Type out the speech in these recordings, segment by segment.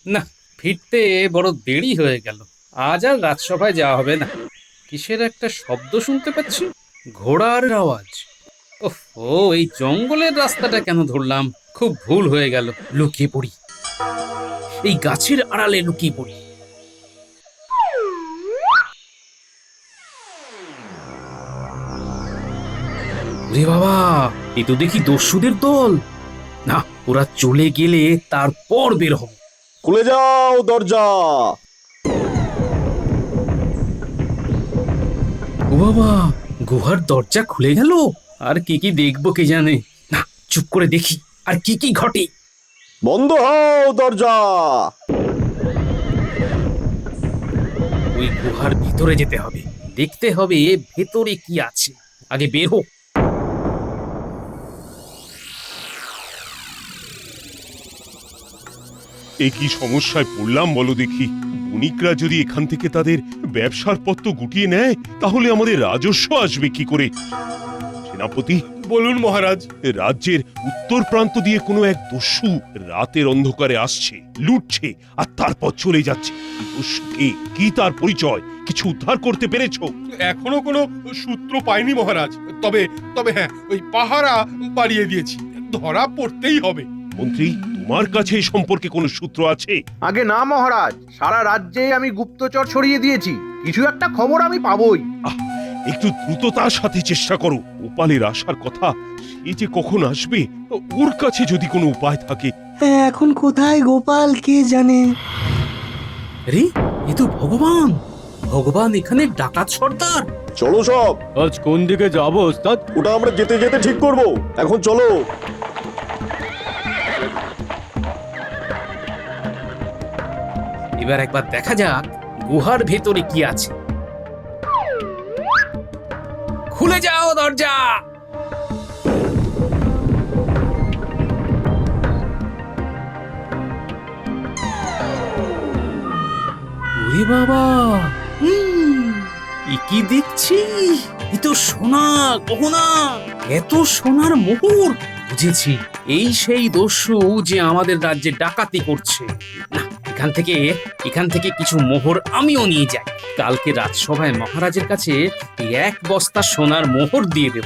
না, ফিরতে বড় দেরি হয়ে গেল। আজ আর রাজসভায় যাওয়া হবে না। কিসের একটা শব্দ শুনতে পাচ্ছি, ঘোড়ার আওয়াজ। ওহ, ও এই জঙ্গলের রাস্তাটা কেন ধরলাম? খুব ভুল হয়ে গেল। লুকিয়ে পড়ি, এই গাছের আড়ালে লুকিয়ে পড়ি। ওরে বাবা, এ তো দেখি দস্যুদের দল। না, ওরা চলে গেলে তারপর বের হব। খুলে যাও দরজা। ও বাবা, গুহার দরজা খুলে গেল। আর কি কি দেখবো কে জানে। না, চুপ করে দেখি আর কি কি ঘটে। বন্ধ হও দরজা। ওই গুহার ভিতরে যেতে হবে, দেখতে হবে ভেতরে কি আছে। আগে বের হোক। এ কি সমস্যায় পড়লাম বলো দেখি। বণিকরা যদি এখান থেকে তাদের ব্যবসার পত্র গুটিয়ে নেয়, তাহলে আমাদের রাজস্ব আসবে কি করে? সেনাপতি, বলুন মহারাজ। রাজ্যের উত্তর প্রান্ত দিয়ে কোনো এক দস্যু রাতের অন্ধকারে আসছে, লুটছে আর তারপর চলে যাচ্ছে। এই দস্যু কে, কি তার পরিচয়, কিছু উদ্ধার করতে পেরেছো? এখনো কোনো সূত্র পাইনি মহারাজ। তবে তবে হ্যাঁ, ওই পাহারা বাড়িয়ে দিয়েছি, ধরা পড়তেই হবে। মন্ত্রী, তোমার কাছে এই সম্পর্কে কোনো সূত্র আছে? আগে না মহারাজ, সারা রাজ্যে আমি গুপ্তচর ছড়িয়ে দিয়েছি, কিছু একটা খবর আমি পাবই। একটু দ্রুততার সাথে চেষ্টা করো। গোপালের আসার কথা, সে যে কখন আসবে, ওর কাছে যদি কোনো উপায় থাকে। এখন কোথায় গোপাল কে জানে। আরে, এ তো ভগবান। ভগবান এখানে ডাকাত সর্দার। চলো সব, আজ কোন দিকে যাবো ওস্তাদ? ওটা আমরা যেতে যেতে ঠিক করব। এখন চলো। এবার একবার দেখা যাক গুহার ভেতরে কি আছে। খুলে যাও দরজা। ওরে বাবা, এ কি দেখছি? এ তো সোনা গহনা, এত সোনার মোহর। বুঝেছি, এই সেই দস্যু যে আমাদের রাজ্যে ডাকাতি করছে। না, এখান থেকে কিছু মোহর আমিও নিয়ে যাই। কালকে রাজসভায় মহারাজের কাছে এই এক বস্তা সোনার মোহর দিয়ে দেব।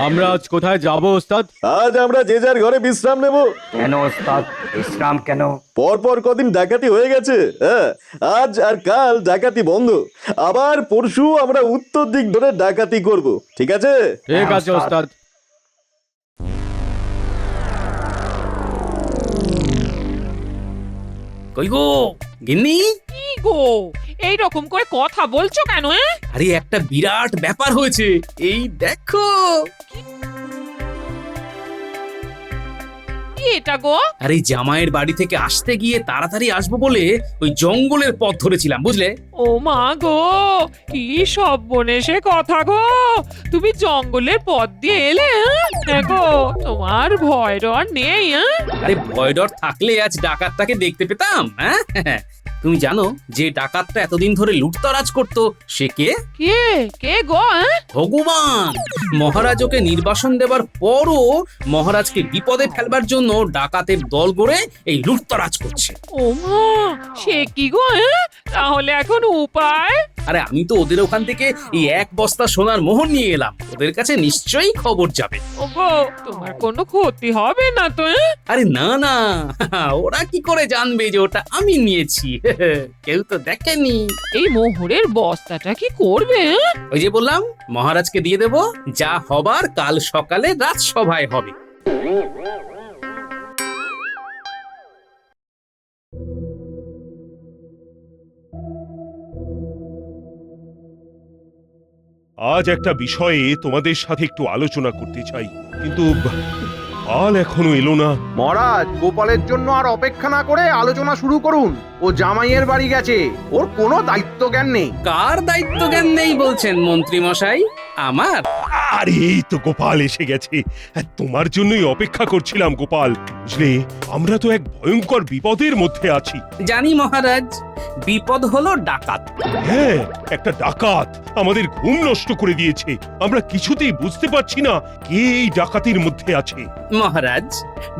আমরা আজ কোথায় যাব ওস্তাদ? আজ আমরা যে যার ঘরে বিশ্রাম নেব। কেন ওস্তাদ, বিশ্রাম কেন? পর কদিন ডাকাতি হয়ে গেছে। হ্যাঁ, আজ আর কাল ডাকাতি বন্ধ। আবার পরশু আমরা উত্তর দিক ধরে ডাকাতি করব, ঠিক আছে? ঠিক আছে ওস্তাদ। কই গো গিন্নি? কি গো, এই রকম করে কথা বলছো কেন? আরে একটা বিরাট ব্যাপার হয়েছে, এই দেখো। কি এটা গো? আরে জামাইয়ের বাড়ি থেকে আসতে গিয়ে তাড়াতাড়ি আসবো বলে ওই জঙ্গলের পথ ধরেছিলাম, বুঝলে? ও মা গো, কি সর্বনেশে কথা গো। তুমি জঙ্গলের পথ দিয়ে এলে? হ্যাঁ গো, তোমার ভয় ডর নেই? আরে ভয় ডর থাকলে আজ ডাকাতটাকে দেখতে পেতাম। হ্যাঁ, তুমি জানো যে ডাকাতটা এতদিন ধরে লুটতরাজ করতো সে কে? কে কে গো? ভগবান। মহারাজ ওকে নির্বাসন দেবার পরও মহারাজকে বিপদে ফেলবার জন্য ডাকাতের দল গড়ে এই লুটতরাজ করছে। ও মা, সে কি গো? তাহলে এখন উপায়? আরে আমি তো ওদের ওখান থেকে এই এক বস্তা সোনার মোহর নিয়ে এলাম, ওদের কাছে নিশ্চয়ই খবর যাবে। ও গো, তোমার কোনো ক্ষতি হবে না তো? আরে না না, ওরা কি করে জানবে যে ওটা আমি নিয়েছি? কেউ তো দেখেনি। এই মোহরের বস্তাটা কি করবে? ওই যে বললাম, মহারাজকে দিয়ে দেব, যা হবার কাল সকালে রাজসভায় হবে। আজ একটা বিষয়ে তোমাদের সাথে একটু আলোচনা করতে চাই, কিন্তু কাল এখনো এলো না। মহারাজ, গোপালের জন্য আর অপেক্ষা না করে আলোচনা শুরু করুন। ও জামাইয়ের বাড়ি গেছে, ওর কোনো দায়িত্ব জ্ঞান নেই। কার দায়িত্ব জ্ঞান নেই বলছেন মন্ত্রী মশাই? আমার আরে এই তো গোপাল এসে গেছে। তোমার জন্যই অপেক্ষা করছিলাম গোপাল। বুঝলে, আমরা তো এক ভয়ঙ্কর বিপদের মধ্যে আছি। জানি মহারাজ, বিপদ হলো ডাকাত। হ্যাঁ, একটা ডাকাত আমাদের ঘুম নষ্ট করে দিয়েছে। আমরা কিছুতেই বুঝতে পারছি না কে এই ডাকাতির মধ্যে আছে। মহারাজ,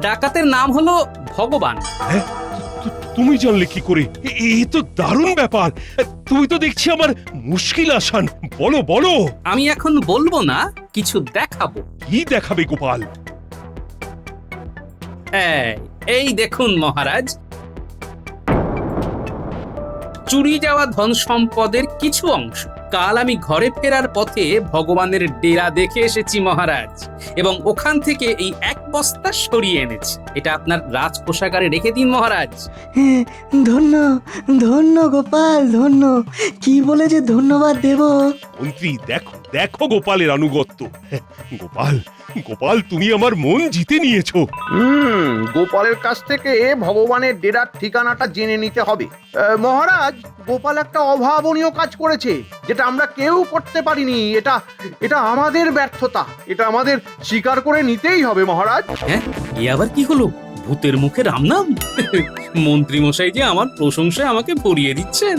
ডাকাতের নাম হলো ভগবান। হ্যাঁ, তুমি জানলে কি করে? এ তো দারুণ ব্যাপার। তুমি তো দেখছি আমার মুশকিল আসান। বলো বলো, আমি এখন বলবো না, কিছু দেখাবো। কি দেখাবে গোপাল? এই দেখুন মহারাজ, চুরি যাওয়া ধন সম্পদের কিছু অংশ। কাল আমি ঘরে ফেরার পথে ভগবানের ডেরা দেখে এসেছি মহারাজ, এবং ওখান থেকে এই এক বস্তা সরিয়ে এনেছি। এটা আপনার রাজ কোষাগারে রেখে দিন মহারাজ। হ্যাঁ, ধন্য ধন্য গোপাল, ধন্য। কি বলে যে ধন্যবাদ দেব। মন্ত্রী, দেখো দেখো গোপালের আনুগত্য। গোপাল গোপাল, তুমি আমার মন জিতে নিয়েছো। গোপালের কাছ থেকে ভগবানের ডেরার ঠিকানাটা জেনে নিতে হবে। মহারাজ, গোপাল একটা অভাবনীয় কাজ করেছে, যেটা আমরা কেউ করতে পারিনি। এটা এটা আমাদের ব্যর্থতা। এটা আমাদের স্বীকার করে নিতেই হবে মহারাজ। হ্যাঁ, এ আবার কি হলো? ভূতের মুখে রাম নাম? মন্ত্রী মশাই যে আমার প্রশংসায় আমাকে ভরিয়ে দিচ্ছেন।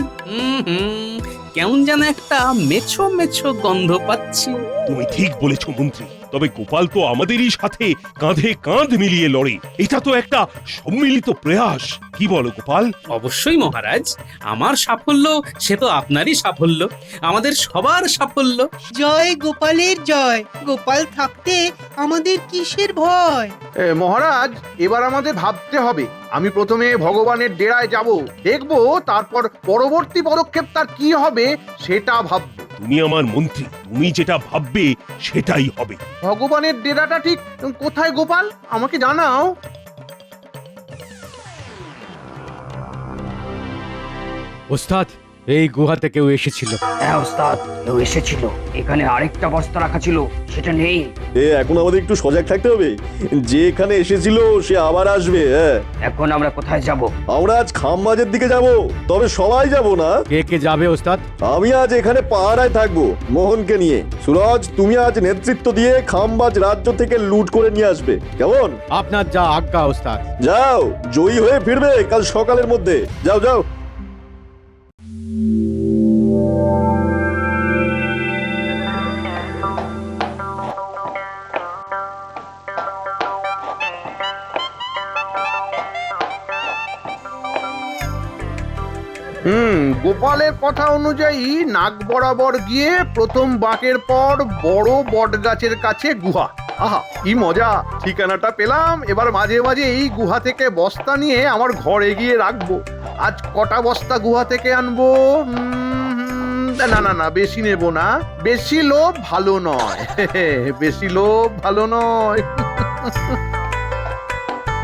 কেমন যেন একটা মেছো মেছো গন্ধ পাচ্ছি। তুমি ঠিক বলেছো মন্ত্রী, তবে গোপাল তো আমাদেরই সাথে কাঁধে কাঁধ মিলিয়ে লড়ে। এটা তো একটা সম্মিলিত প্রয়াস। কি বলো গোপাল? অবশ্যই মহারাজ, আমার সাফল্য সে তো আপনারই সাফল্য, আমাদের সবার সাফল্য। জয় গোপালের জয়। গোপাল থাকতে আমাদের কিসের ভয়? মহারাজ, এবার আমাদের ভাবতে হবে। আমি প্রথমে ভগবানের ডেরায় যাব, দেখব, তারপর পরবর্তী পদক্ষেপ তার কি হবে সেটা ভাববো। তুমি আমার মন্ত্রী, তুমি যেটা ভাববে সেটাই হবে। ভগবানের ডেরাটা ঠিক কোথায় গোপাল, আমাকে জানাও। ওস্তাদ, এই গুহাতে কেউ এসেছিল। হ্যাঁ ওস্তাদ, কেউ এসেছিল। এখানে আরেকটা বস্তা রাখা ছিল, সেটা নেই। এখন আমাদের একটু সজাগ থাকতে হবে। যে এখানে এসেছিল সে আবার আসবে। হ্যাঁ, এখন আমরা কোথায় যাব? আমরা আজ খামবাজের দিকে যাব, তবে সবাই যাব না। কে কে যাবে ওস্তাদ? আমি আজ এখানে পাহারায় থাকবো মোহনকে নিয়ে। সুরজ, তুমি আজ নেতৃত্ব দিয়ে খামবাজ রাজ্য থেকে লুট করে নিয়ে আসবে, কেমন? আপনার যা আজ্ঞা ওস্তাদ। যাও, জয়ী হয়ে ফিরবে কাল সকালের মধ্যে। যাও যাও। গোপালের কথা অনুযায়ী নাক বরাবর গিয়ে প্রথম বাঁকের পর বড় বট গাছের কাছে গুহা। আহা, কি মজা! ঠিকানাটা পেলাম। এবার মাঝে মাঝে এই গুহা থেকে বস্তা নিয়ে আমার ঘরে গিয়ে রাখবো। আজ কটা বস্তা গুহা থেকে আনবো? না না না, বেশি নেব না। বেশি লোভ ভালো নয়। বেশি লোভ ভালো নয়।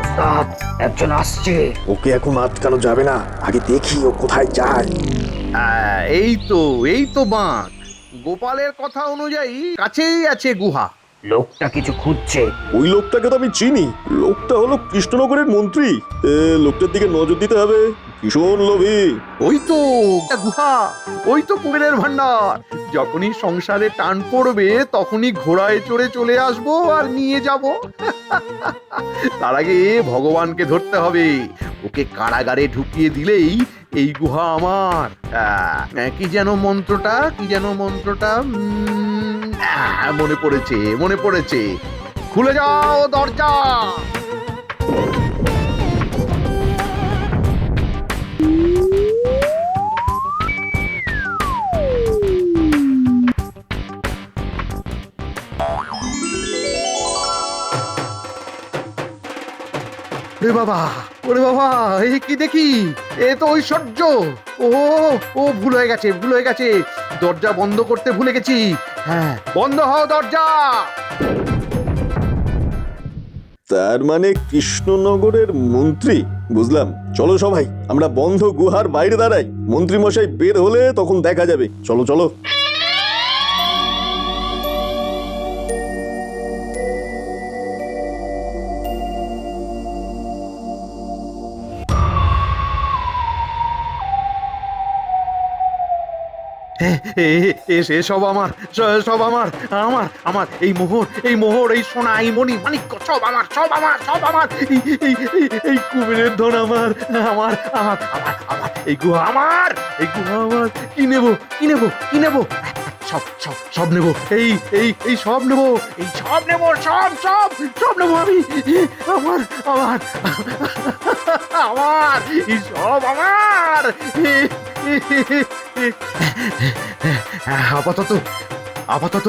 ওস্তাদ, একজন আসছে। ওকে এখন আটকানো যাবে না, আগে দেখি ও কোথায় যায়। এই তো বাঁক। গোপালের কথা অনুযায়ী কাছেই আছে গুহা। লোকটা কিছু খুঁজছে। ওই লোকটাকে তো আমি চিনি। লোকটা হলো কৃষ্ণনগরের মন্ত্রী। লোকটার দিকে নজর দিতে হবে। ভীষণ লোভী। ওই তো একটা গুহা, ওই তো কুবেরের ভান্ডার। যখনই সংসারে টান পড়বে তখনই ঘোড়ায় চড়ে চলে আসবো আর নিয়ে যাব। তার আগে ভগবানকে ধরতে হবে। ওকে কারাগারে ঢুকিয়ে দিলেই এই গুহা আমার। কি যেন মন্ত্রটা, কি যেন মন্ত্রটা? মনে পড়েছে। খুলে যাও দরজা। ওরে বাবা, এই কি দেখি? এ তো ঐশ্বর্য। ও ভুল হয়ে গেছে। দরজা বন্ধ করতে ভুলে গেছি। হ্যাঁ, বন্ধ হও দরজা। তার মানে কৃষ্ণনগরের মন্ত্রী, বুঝলাম। চলো সবাই, আমরা বন্ধ গুহার বাইরে দাঁড়াই। মন্ত্রী মশাই বের হলে তখন দেখা যাবে। চলো চলো। সব আমার, সব আমার, আমার আমার এই মোহর, এই মোহর, এই সোনা, এই মণি মানিক্য সব আমার, সব আমার, সব আমার। এই কুমিরের ধন আমার, আমার আমার আমার আমার, এই গুহা আমার, এই গুহা আমার। কি নেব, কি নেব, কি নেব? সব সব সব নেব, এই সব নেব, এই সব নেব, সব সব সব নেব আমি। আমার আমার আমার, এই সব আমার। আপাতত আপাতত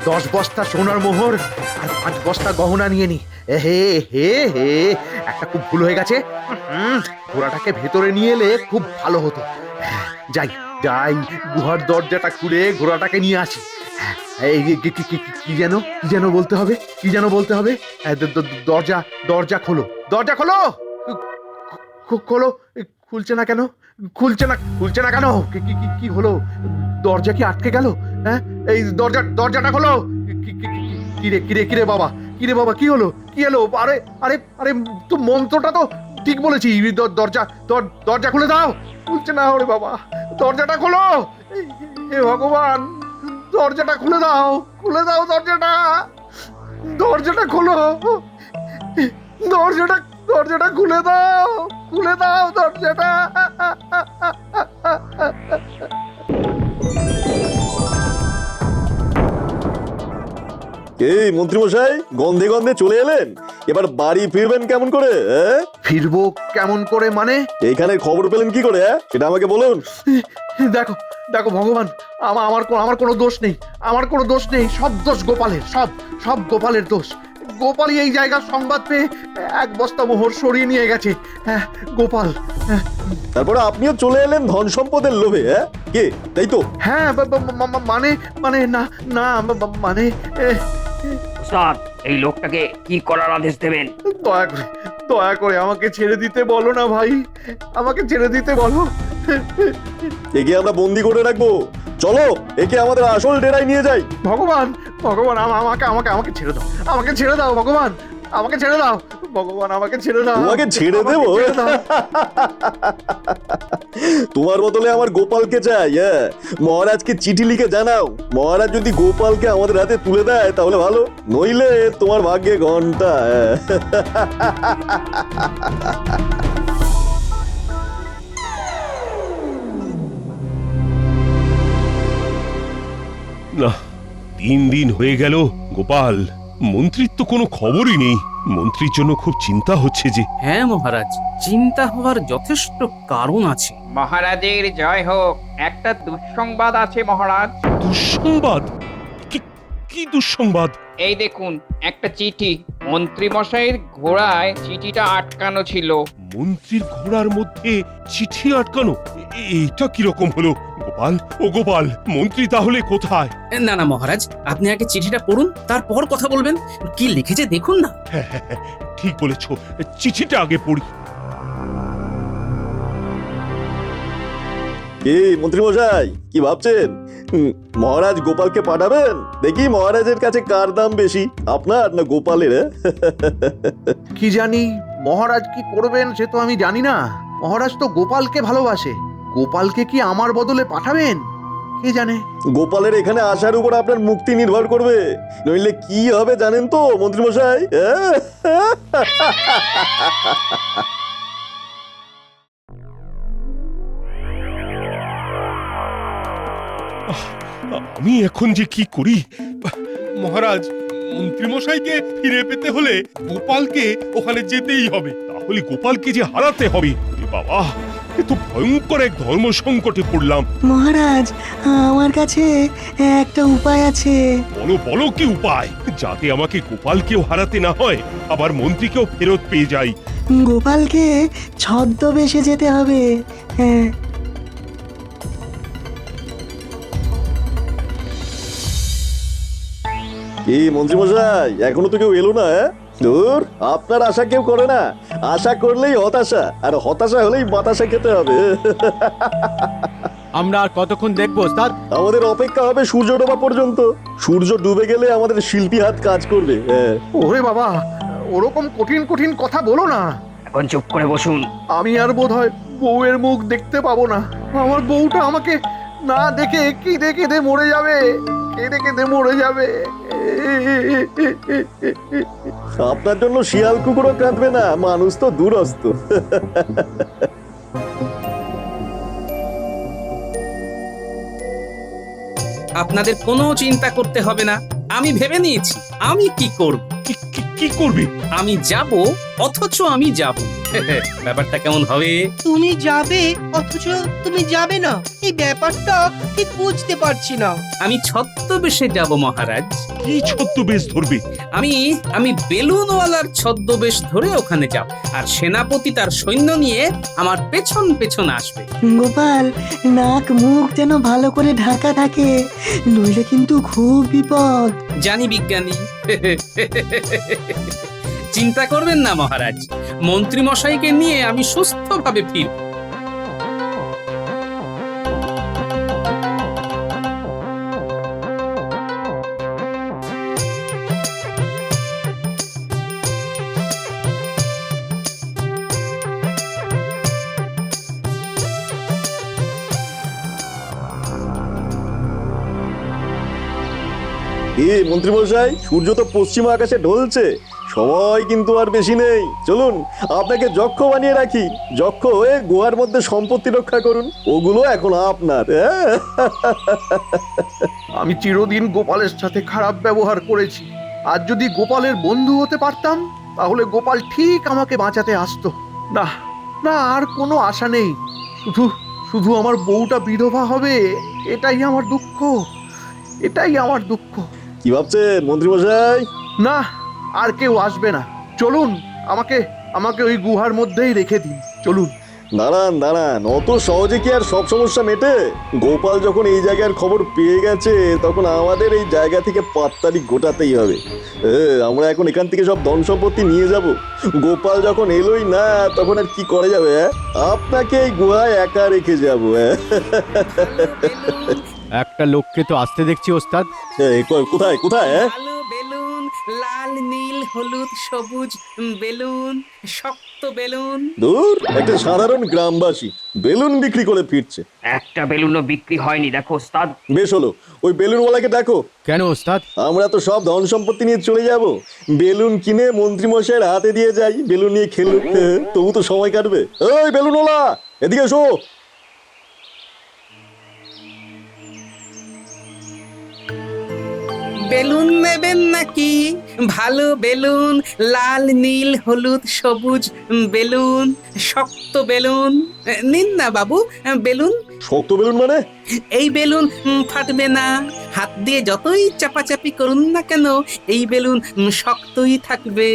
10 বস্তা সোনার মোহর আর 5 বস্তা গহনা নিয়ে নি। হে হে হে, একটা খুব ভুল হয়ে গেছে। ঘোড়াটাকে ভেতরে নিয়ে এলে খুব ভালো হতো। যাই যাই, গুহার দরজাটা খুলে ঘোড়াটাকে নিয়ে আসি। এই কি যেন বলতে হবে, কি যেন বলতে হবে? দরজা দরজা খোলো, দরজা খোলো, খোলো। খুলছে না কেন, খুলছে না কেন? কি হলো? দরজা কি আটকে গেল? হ্যাঁ, এই দরজাটা খোলো। কিরে বাবা, কিরে বাবা, কি হলো, কি হলো? আরে আরে আরে, তো মন্ত্রটা তো ঠিক বলেছি। দরজা খুলে দাও। খুলছে না ওরে বাবা, দরজাটা খোলো। হে ভগবান, দরজাটা খুলে দাও, খুলে দাও দরজাটা, দরজাটা খোলো, দরজাটা খুলে দাও, খুলে দাও দরজাটা। এই মন্ত্রী মশাই, গন্ধে গন্ধে চলে এলেন, এবার বাড়ি ফিরবেন কেমন করে? ফিরবো কেমন করে মানে? এইখানে খবর পেলেন কি করে? সেটা আমাকে বলুন। দেখো দেখো ভগবান, আমার কোনো দোষ নেই, আমার কোনো দোষ নেই। সব দোষ গোপালের, সব গোপালের দোষ। গোপালই এই জায়গার সংবাদ পেয়ে 1 বস্তা মোহর সরিয়ে নিয়ে গেছে। হ্যাঁ, গোপাল। তারপরে আপনিও চলে এলেন ধন সম্পদের লোভে, কে তাই তো? হ্যাঁ, মানে না না, মানে ওস্তাদ, এই লোকটাকে কি করার আদেশ দেবেন? দয়া করে আমাকে ছেড়ে দিতে বলো না ভাই, আমাকে ছেড়ে দিতে বলো। একে আমরা বন্দি করে রাখবো, চলো একে আমাদের আসল ডেরায় নিয়ে যাই। ভগবান ভগবান, আমাকে ছেড়ে দাও, আমাকে ছেড়ে দাও ভগবান, আমাকে ছেড়ে দাও ভগবান, আমাকে ছেড়ে দাও। তোমাকে ছেড়ে দেবো? তোমার বদলে আমার গোপালকে চাই। মহারাজকে চিঠি লিখে জানাও, মহারাজ যদি গোপালকে আমাদের হাতে তুলে দেয় তাহলে ভালো, নইলে তোমার ভাগ্যে ঘন্টা। না, 3 দিন হয়ে গেল গোপাল, মন্ত্রীর তো কোনো খবরই নেই। মন্ত্রীর জন্য খুব চিন্তা হচ্ছে যে। হ্যাঁ মহারাজ, চিন্তা হওয়ার যথেষ্ট কারণ আছে। মহারাজের জয় হোক, একটা দুঃসংবাদ আছে মহারাজ। দুঃসংবাদ? কি দুঃসংবাদ? এই দেখুন, একটা চিঠি। মন্ত্রী মশাইয়ের ঘোড়ায় চিঠিটা আটকানো ছিল। মন্ত্রীর ঘোড়ার মধ্যে চিঠি আটকানো? এটা কিরকম হলো গোপাল? ও গোপাল, মন্ত্রী তাহলে কোথায়? না না মহারাজ, আপনি আগে চিঠিটা পড়ুন, তারপর কথা বলবেন। কি লিখেছে দেখুন না। হ্যাঁ, ঠিক বলেছ, চিঠিটা আগে পড়ি। কি মন্ত্রী মশাই, কি ভাবছেন? মহারাজ গোপালকে পাঠাবেন? দেখি মহারাজের কাছে কার দাম বেশি, আপনার না গোপালের? কি জানি মহারাজ কি করবেন, সে তো আমি জানি না। মহারাজ তো গোপালকে ভালোবাসে, গোপালকে কি আমার বদলে পাঠাবেন কে জানে। গোপালের এখানে আসার উপর আপনার মুক্তি নির্ভর করবে, নইলে কি হবে জানেন তো মন্ত্রী মশাই? আমি এখন যে কি করি? মহারাজ, মন্ত্রীমশাইকে ফিরে পেতে হলে গোপালকে ওখানে যেতেই হবে। তাহলে গোপালকে যে হারাতে হবে। বাবা, এ তো ভয়ঙ্কর এক ধর্ম সংকটে পড়লাম। মহারাজ, আমার কাছে একটা উপায় আছে। বলো কি উপায়, যাতে আমাকে গোপালকেও হারাতে না হয়, আবার মন্ত্রীকেও ফেরত পেয়ে যাই। গোপালকে ছদ্মবেশে যেতে হবে। হ্যাঁ, কি মন্ত্রী মশাই, এখনো তো কেউ এলো না? দূর, আপনার আশা কেউ করে না, আশা করলেই হতাশা, আর হতাশা হলেই বাতাসা খেতে হবে। আমরা আর কতক্ষণ দেখবো ওস্তাদ? আমাদের অপেক্ষা হবে সূর্য ডোবা পর্যন্ত। সূর্য ডুবে গেলে আমাদের শিল্পী হাত কাজ করবে। ওরে বাবা, ওরকম কঠিন কঠিন কথা বলো না। এখন চুপ করে বসুন। আমি আর বোধহয় বউয়ের মুখ দেখতে পাবো না। আমার বউটা আমাকে না দেখে কেঁদে কেঁদে মরে যাবে, কেঁদে কেঁদে মরে যাবে। আপনার জন্য শিয়াল কুকুরও কাঁদবে না, মানুষ তো দূরস্থ। আপনাদের কোনো চিন্তা করতে হবে না, আমি ভেবে নিয়েছি আমি কি করব। কি করবে? আমি যাব, অথচ আমি যাব। ব্যাপারটা কেমন হবে? তুমি যাবে অথচ তুমি যাবে না, এই ব্যাপারটা ঠিক বুঝতে পারছি না। আমি ছদ্মবেশে যাব মহারাজ। কি ছদ্মবেশ ধরবে? আমি বেলুনওয়ালার ছদ্মবেশ ধরে ওখানে যাব, আর সেনাপতি তার সৈন্য নিয়ে আমার পেছন পেছন আসবে। গোপাল, নাক মুখ যেন ভালো করে ঢাকা থাকে, নইলে কিন্তু খুব বিপদ। জানি বিজ্ঞানী। চিন্তা করবেন না মহারাজ, মন্ত্রী মশাইকে নিয়ে আমি সুস্থভাবে ফিরব। মন্ত্রী মশাই, সূর্য তো পশ্চিম আকাশে ঢলছে, সময় কিন্তু আর বেশি নেই। চলুন আপনাকে যক্ষ বানিয়ে রাখি, যক্ষ হয়ে গুহার মধ্যে সম্পত্তি রক্ষা করুন, ওগুলো এখন আপনার। আমি চিরদিন গোপালের সাথে খারাপ ব্যবহার করেছি, আর যদি গোপালের বন্ধু হতে পারতাম তাহলে গোপাল ঠিক আমাকে বাঁচাতে আসতো। না না, আর কোনো আশা নেই। শুধু শুধু আমার বউটা বিধবা হবে, এটাই আমার দুঃখ, এটাই আমার দুঃখ। কি ভাবছেন মন্ত্রী মশাই? না, আর কেউ আসবে না। চলুন, আমাকে আমাকে ওই গুহার মধ্যেই রেখে দিন, চলুন। দাঁড়ান দাঁড়ান, অত সহজে কি আর সব সমস্যা মেটে? গোপাল যখন এই জায়গার খবর পেয়ে গেছে, তখন আমাদের এই জায়গা থেকে পাত্তারি গোটাতেই হবে। আমরা এখন এখান থেকে সব ধন সম্পত্তি নিয়ে যাব। গোপাল যখন এলোই না, তখন আর কি করা যাবে? আপনাকে এই গুহায় একা রেখে যাবো। একটা লোককে তো আসতে দেখছি ওস্তাদ। কোথায় কোথায়? কালো বেলুন, লাল নীল হলুদ সবুজ বেলুন, শক্ত বেলুন। দূর, একটা সাধারণ গ্রামবাসী বেলুন বিক্রি করে ফিরছে। একটা বেলুনও বিক্রি হয়নি দেখো ওস্তাদ। বেশ হলো, ওই বেলুনওয়ালাকে ডাকো। কেন ওস্তাদ? আমরা তো সব ধন সম্পত্তি নিয়ে চলে যাব, বেলুন কিনে মন্ত্রী মশাইয়ের হাতে দিয়ে যাই, বেলুন নিয়ে খেলুক, তবু তো সময় কাটবে। ওই বেলুনওয়ালা, এদিকে এসো। বেলুন নেবেন নাকি? ভালো বেলুন, লাল নীল হলুদ সবুজ বেলুন, শক্ত বেলুন। নিন না বাবু বেলুন। শক্ত বেলুন মানে? এই বেলুন ফাটবে না, হাত দিয়ে যতই চাপাচাপি করুন না কেন এই বেলুন শক্তই থাকবে।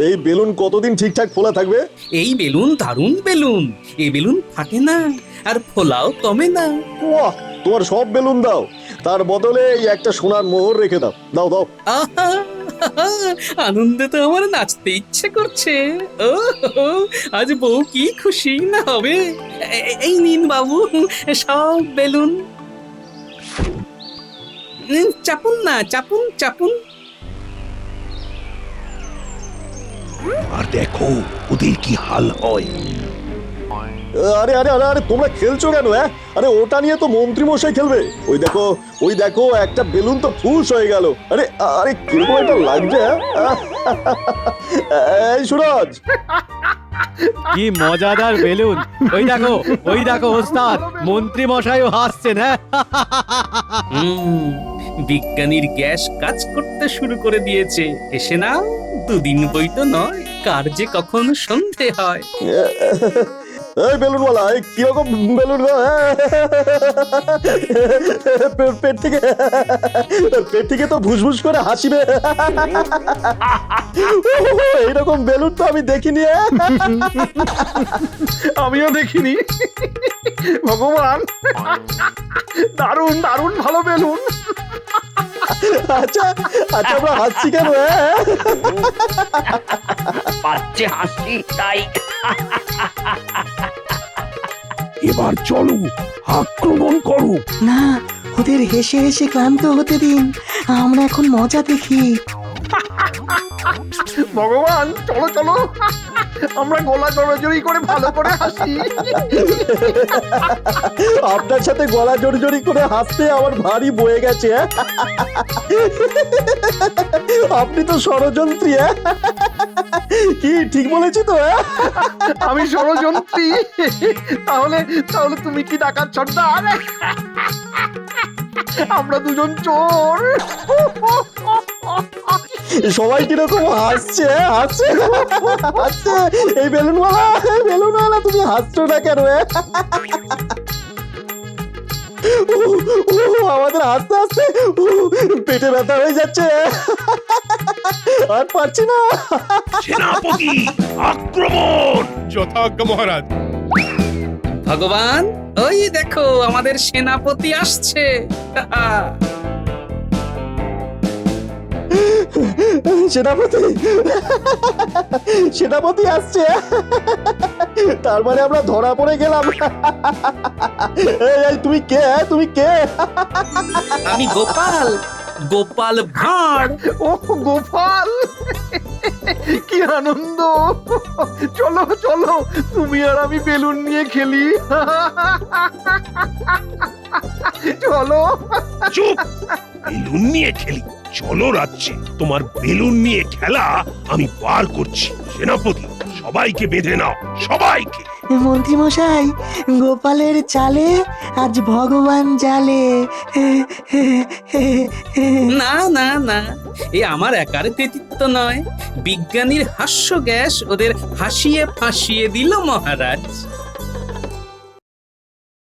এই বেলুন কতদিন ঠিকঠাক খোলা থাকবে? এই বেলুন দারুণ বেলুন, এই বেলুন ফাটে না আর ফোলাও কমে না। বাহ, তোমার সব বেলুন দাও, তার বদলে এই একটা সোনার মোহর রেখে দাও। দাও দাও। আহা, আনন্দে তো আমার নাচতে ইচ্ছে করছে। ও আজ বউ কি খুশি না হবে। এই নিন বাবু সব বেলুন। চাপুন না, চাপুন চাপুন। আর দেখো ওদের কি হাল হয়। আরে আরে আরে আরে, তোমরা খেলছো কেন? আরে ওটা নিয়ে তো মন্ত্রী মশাই খেলবে। ওই দেখো একটা বেলুন তো ফুস হয়ে গেল। আরে আরে, কিরকম একটা লাগছে। এই সুরজ, কি মজাদার বেলুন! ওই দেখো ওস্তাদ, মন্ত্রী মশাইও হাসছেন। হ্যাঁ, বিজ্ঞানীর গ্যাস কাজ করতে শুরু করে দিয়েছে। এসে না, দুদিন বই তো নয়, কার যে কখন সন্ধে হয়। এই বেলুনওয়ালা, এই কিরকম বেলুন? পেট থেকে তো ভুসভুস করে হাসিবে। এইরকম বেলুন তো আমি দেখিনি। আমিও দেখিনি। ভগবান, দারুণ দারুণ ভালো বেলুন। আচ্ছা আচ্ছা, আমরা হাসছি কেন? পাচ্ছে হাসি তাই। এবার চলো, আক্রমণ করো। না, ওদের হেসে হেসে ক্লান্ত হতে দিন, আমরা এখন মজা দেখি। ভগবান চলো চলো আমরা গলা জড়াজড়ি করে ভালো করে হাসি। আপনার সাথে গলা জড়ি করে হাসতে আমার ভারী বয়ে গেছে। আপনি তো ষড়যন্ত্রী। কি ঠিক বলেছি তো? আমি ষড়যন্ত্রী? তাহলে তাহলে তুমি কি ডাকাত সর্দার? আমরা দুজন চোর। সবাই কিরকম হাসছে হাসছে হাসছে। এই বেলুনওয়ালা তুমি হাসছো না কেন? আমাদের হাসতে হাসতে পেটে ব্যথা হয়ে যাচ্ছে, আর পারছি না। সেনাপতি আক্রমণ! যথাজ্ঞা মহারাজ। ভগবান, ওই দেখো আমাদের সেনাপতি আসছে। সেনাপতি আসছে, তার মানে আমরা ধরা পড়ে গেলাম। এই, তুমি কে? আমি গোপাল ভাঁড়। ও গোপাল, কি আনন্দ! চলো চলো, তুমি আর আমি বেলুন নিয়ে খেলি। চলো। চুপ! বেলুন নিয়ে খেলি? চলো রাজ্যে, তোমার বেলুন নিয়ে খেলা আমি বার করছি। সেনাপতি, সবাইকে বেঁধে নাও, সবাইকে। মন্ত্রী মশাই, গোপালের চালে আজ ভগবান জালে। না না না, এ আমার একার কৃতিত্ব নয়। বিজ্ঞানীর হাস্য গ্যাস ওদের হাসিয়ে ফাঁসিয়ে দিল মহারাজ।